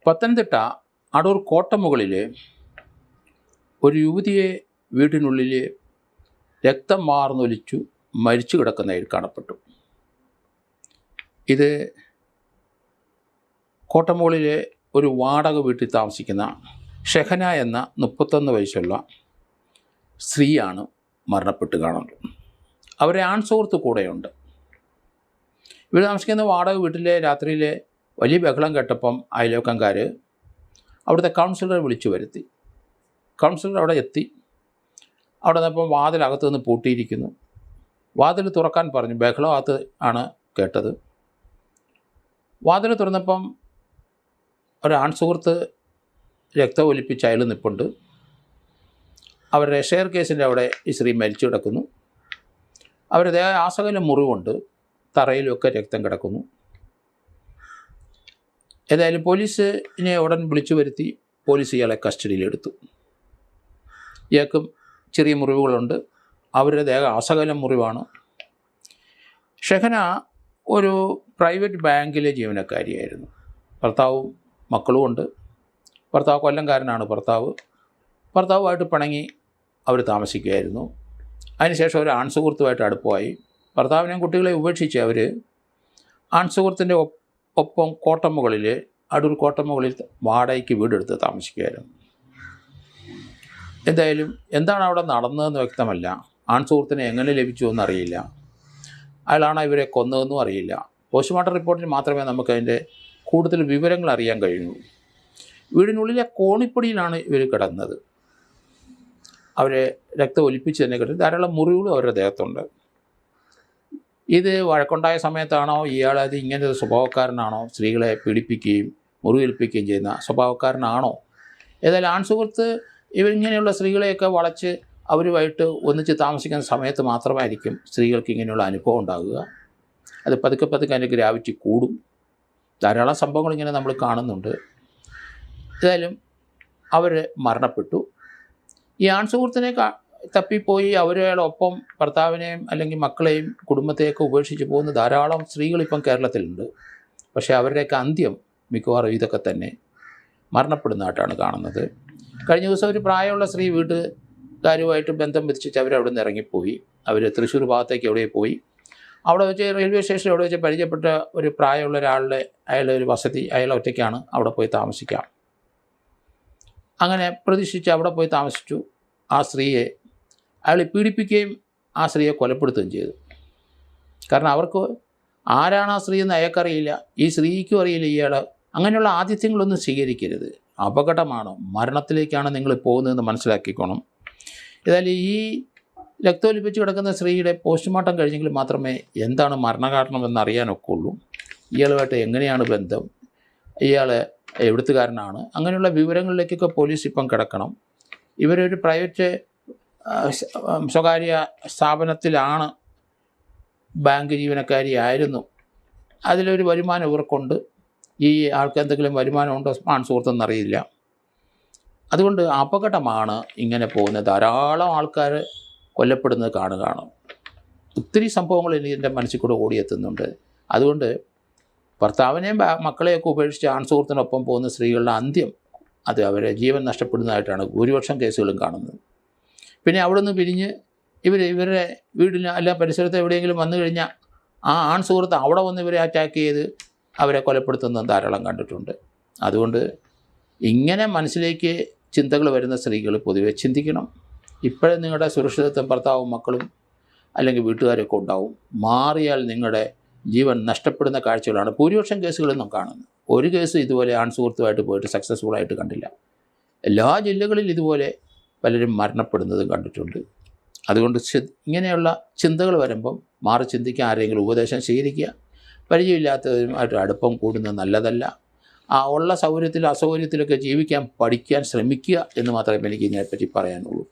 പത്തനംതിട്ട അടൂർ കോട്ടമുകളിൽ ഒരു യുവതിയെ വീട്ടിനുള്ളിൽ രക്തം വാർന്നൊലിച്ചു മരിച്ചു കിടക്കുന്നതായി കാണപ്പെട്ടു. ഇത് കോട്ടമുകളിലെ ഒരു വാടക വീട്ടിൽ താമസിക്കുന്ന ഷെഹന എന്ന 31 വയസ്സുള്ള സ്ത്രീയാണ് മരണപ്പെട്ട് കാണുന്നത്. അവരെ ആൺസുഹൃത്ത് കൂടെയുണ്ട്. ഇവർ താമസിക്കുന്ന വാടക വീട്ടിലെ രാത്രിയിലെ വലിയ ബഹളം കേട്ടപ്പം അയൽവക്കംകാർ അവിടുത്തെ കൗൺസിലറെ വിളിച്ചു വരുത്തി. കൗൺസിലർ അവിടെ എത്തി. അവിടെ നിന്നപ്പം വാതിലകത്ത് നിന്ന് പൂട്ടിയിരിക്കുന്നു. വാതിൽ തുറക്കാൻ പറഞ്ഞു. ബഹളമകത്ത് ആണ് കേട്ടത്. വാതിൽ തുറന്നപ്പം ഒരു ആൺസുഹൃത്ത് രക്തം ഒലിപ്പിച്ച് അയാൾ നിൽപ്പുണ്ട്. അവരുടെ ഷെയർ കേസിൻ്റെ അവിടെ ഈ സ്ത്രീ മരിച്ചു കിടക്കുന്നു. അവരുടെ ആസകലം മുറിവുണ്ട്. തറയിലൊക്കെ രക്തം കിടക്കുന്നു. ഏതായാലും പോലീസിനെ ഉടൻ വിളിച്ചു വരുത്തി. പോലീസ് ഇയാളെ കസ്റ്റഡിയിലെടുത്തു. ഇയാൾക്കും ചെറിയ മുറിവുകളുണ്ട്. അവരുടെ ദേഹ ആസകലം മുറിവാണ്. ഷെഹന ഒരു പ്രൈവറ്റ് ബാങ്കിലെ ജീവനക്കാരിയായിരുന്നു. ഭർത്താവും മക്കളുമുണ്ട്. ഭർത്താവ് കൊല്ലംകാരനാണ്. ഭർത്താവുമായിട്ട് പിണങ്ങി അവർ താമസിക്കുകയായിരുന്നു. അതിനുശേഷം ഒരു ആൺസുഹൃത്തുമായിട്ട് അടുപ്പമായി. ഭർത്താവിനെയും കുട്ടികളെ ഉപേക്ഷിച്ച് അവർ ആൺസുഹൃത്തിൻ്റെ ഒപ്പം കോട്ടമുകളിൽ അടൂർ കോട്ടമുകളിൽ വാടകയ്ക്ക് വീടെടുത്ത് താമസിക്കുകയായിരുന്നു. എന്തായാലും എന്താണ് അവിടെ നടന്നതെന്ന് വ്യക്തമല്ല. ആൺസുഹൃത്തിനെ എങ്ങനെ ലഭിച്ചു എന്നറിയില്ല. അയാളാണ് ഇവരെ കൊന്നതെന്നും അറിയില്ല. പോസ്റ്റ്മോർട്ടം റിപ്പോർട്ടിൽ മാത്രമേ നമുക്കതിൻ്റെ കൂടുതൽ വിവരങ്ങൾ അറിയാൻ കഴിയുള്ളൂ. വീടിനുള്ളിലെ കോണിപ്പടിയിലാണ് ഇവർ കിടന്നത്. അവരെ രക്തം ഒലിപ്പിച്ച് തന്നെ കിടന്നു. ധാരാളം മുറിവുകളും അവരുടെ ദേഹത്തുണ്ട്. ഇത് വഴക്കുണ്ടായ സമയത്താണോ ഇയാളത് ഇങ്ങനൊരു സ്വഭാവക്കാരനാണോ, സ്ത്രീകളെ പീഡിപ്പിക്കുകയും മുറിവേൽപ്പിക്കുകയും ചെയ്യുന്ന സ്വഭാവക്കാരനാണോ? ഏതായാലും ആൺസുഹൃത്ത് ഇവരിങ്ങനെയുള്ള സ്ത്രീകളെയൊക്കെ വളച്ച് അവരുമായിട്ട് ഒന്നിച്ച് താമസിക്കുന്ന സമയത്ത് മാത്രമായിരിക്കും സ്ത്രീകൾക്ക് ഇങ്ങനെയുള്ള അനുഭവം ഉണ്ടാകുക. അത് പതുക്കെ അതിൻ്റെ ഗ്രാവിറ്റി കൂടും. ധാരാളം സംഭവങ്ങൾ ഇങ്ങനെ നമ്മൾ കാണുന്നുണ്ട്. ഏതായാലും അവർ മരണപ്പെട്ടു. ഈ ആൺസുഹൃത്തിനെ തപ്പിപ്പോയി അവരോടൊപ്പം ഭർത്താവിനെയും അല്ലെങ്കിൽ മക്കളെയും കുടുംബത്തെയൊക്കെ ഉപേക്ഷിച്ച് പോകുന്ന ധാരാളം സ്ത്രീകളിപ്പം കേരളത്തിലുണ്ട്. പക്ഷേ അവരുടെയൊക്കെ അന്ത്യം മിക്കവാറും ഇതൊക്കെ തന്നെ മരണപ്പെടുന്നതായിട്ടാണ് കാണുന്നത്. കഴിഞ്ഞ ദിവസം ഒരു പ്രായമുള്ള സ്ത്രീ വീട്ടുകാരുമായിട്ട് ബന്ധം വെച്ചിട്ട് അവരവിടെ നിന്ന് ഇറങ്ങിപ്പോയി. അവർ തൃശ്ശൂർ ഭാഗത്തേക്ക് എവിടെ പോയി. അവിടെ വെച്ച് റെയിൽവേ സ്റ്റേഷനിൽ എവിടെ വെച്ച് പരിചയപ്പെട്ട ഒരു പ്രായമുള്ള ഒരാളുടെ അയാളുടെ ഒരു വസതി, അയാൾ ഒറ്റയ്ക്കാണ്, അവിടെ പോയി താമസിക്കാം. അങ്ങനെ പ്രതീക്ഷിച്ച് അവിടെ പോയി താമസിച്ചു. ആ സ്ത്രീയെ അയാൾ പീഡിപ്പിക്കുകയും ആ സ്ത്രീയെ കൊലപ്പെടുത്തുകയും ചെയ്തു. കാരണം അവർക്ക് ആരാണ് ആ സ്ത്രീ എന്ന് അയാൾക്കറിയില്ല, ഈ സ്ത്രീക്കും അറിയില്ല ഇയാൾ. അങ്ങനെയുള്ള ആതിഥ്യങ്ങളൊന്നും സ്വീകരിക്കരുത്. അപകടമാണ്, മരണത്തിലേക്കാണ് നിങ്ങൾ പോകുന്നതെന്ന് മനസ്സിലാക്കിക്കോണം. ഏതായാലും ഈ രക്തമൊലിപ്പിച്ച് കിടക്കുന്ന സ്ത്രീയുടെ പോസ്റ്റ്മോർട്ടം കഴിഞ്ഞെങ്കിൽ മാത്രമേ എന്താണ് മരണകാരണമെന്ന് അറിയാനൊക്കെ ഉള്ളൂ. ഇയാളുമായിട്ട് എങ്ങനെയാണ് ബന്ധം, ഇയാൾ എവിടുത്തുകാരനാണ്, അങ്ങനെയുള്ള വിവരങ്ങളിലേക്കൊക്കെ പോലീസ് ഇപ്പം കിടക്കണം. ഇവരൊരു പ്രൈവറ്റ് സ്വകാര്യ സ്ഥാപനത്തിലാണ് ബാങ്ക് ജീവനക്കാരിയായിരുന്നു. അതിലൊരു വരുമാനം ഇവർക്കുണ്ട്. ഈ ആൾക്ക് എന്തെങ്കിലും വരുമാനമുണ്ടോ ആൺസുഹൃത്തെന്നറിയില്ല. അതുകൊണ്ട് അപകടമാണ് ഇങ്ങനെ പോകുന്നത്. ധാരാളം ആൾക്കാർ കൊല്ലപ്പെടുന്നത് കാണുകയാണ്. ഒത്തിരി സംഭവങ്ങൾ എൻ്റെ മനസ്സിൽ കൂടെ ഓടിയെത്തുന്നുണ്ട്. അതുകൊണ്ട് ഭർത്താവിനെയും മക്കളെയൊക്കെ ഉപേക്ഷിച്ച് ആൺസുഹൃത്തിനൊപ്പം പോകുന്ന സ്ത്രീകളുടെ അന്ത്യം അത് അവരെ ജീവൻ നഷ്ടപ്പെടുന്നതായിട്ടാണ് ഭൂരിപക്ഷം കേസുകളും കാണുന്നത്. പിന്നെ അവിടെ നിന്ന് പിരിഞ്ഞ് ഇവരുടെ വീടിന് അല്ല പരിസരത്ത് എവിടെയെങ്കിലും വന്നു കഴിഞ്ഞാൽ ആ ആൺസുഹൃത്ത് അവിടെ വന്ന് ഇവരെ അറ്റാക്ക് ചെയ്ത് അവരെ കൊലപ്പെടുത്തുന്നത് ധാരാളം കണ്ടിട്ടുണ്ട്. അതുകൊണ്ട് ഇങ്ങനെ മനസ്സിലേക്ക് ചിന്തകൾ വരുന്ന സ്ത്രീകൾ പൊതുവെ ചിന്തിക്കണം. ഇപ്പോഴും നിങ്ങളുടെ സുരക്ഷിതത്വം ഭർത്താവും മക്കളും അല്ലെങ്കിൽ വീട്ടുകാരൊക്കെ ഉണ്ടാവും. മാറിയാൽ നിങ്ങളുടെ ജീവൻ നഷ്ടപ്പെടുന്ന കാഴ്ചകളാണ് ഭൂരിപക്ഷം കേസുകളൊന്നും കാണുന്നത്. ഒരു കേസ് ഇതുപോലെ ആൺസുഹൃത്തുമായിട്ട് പോയിട്ട് സക്സസ്ഫുള്ളായിട്ട് കണ്ടില്ല. എല്ലാ ജില്ലകളിലും ഇതുപോലെ പലരും മരണപ്പെടുന്നതും കണ്ടിട്ടുണ്ട്. അതുകൊണ്ട് ഇങ്ങനെയുള്ള ചിന്തകൾ വരുമ്പം മാറി ചിന്തിക്കാൻ ആരെങ്കിലും ഉപദേശം സ്വീകരിക്കുക. പരിചയമില്ലാത്തവരുമായിട്ട് അടുപ്പം കൂടുന്നത് നല്ലതല്ല. ആ ഉള്ള സൗകര്യത്തിലും അസൗകര്യത്തിലൊക്കെ ജീവിക്കാൻ പഠിക്കാൻ ശ്രമിക്കുക എന്ന് മാത്രമേ എനിക്ക് ഇതിനെപ്പറ്റി പറയാനുള്ളൂ.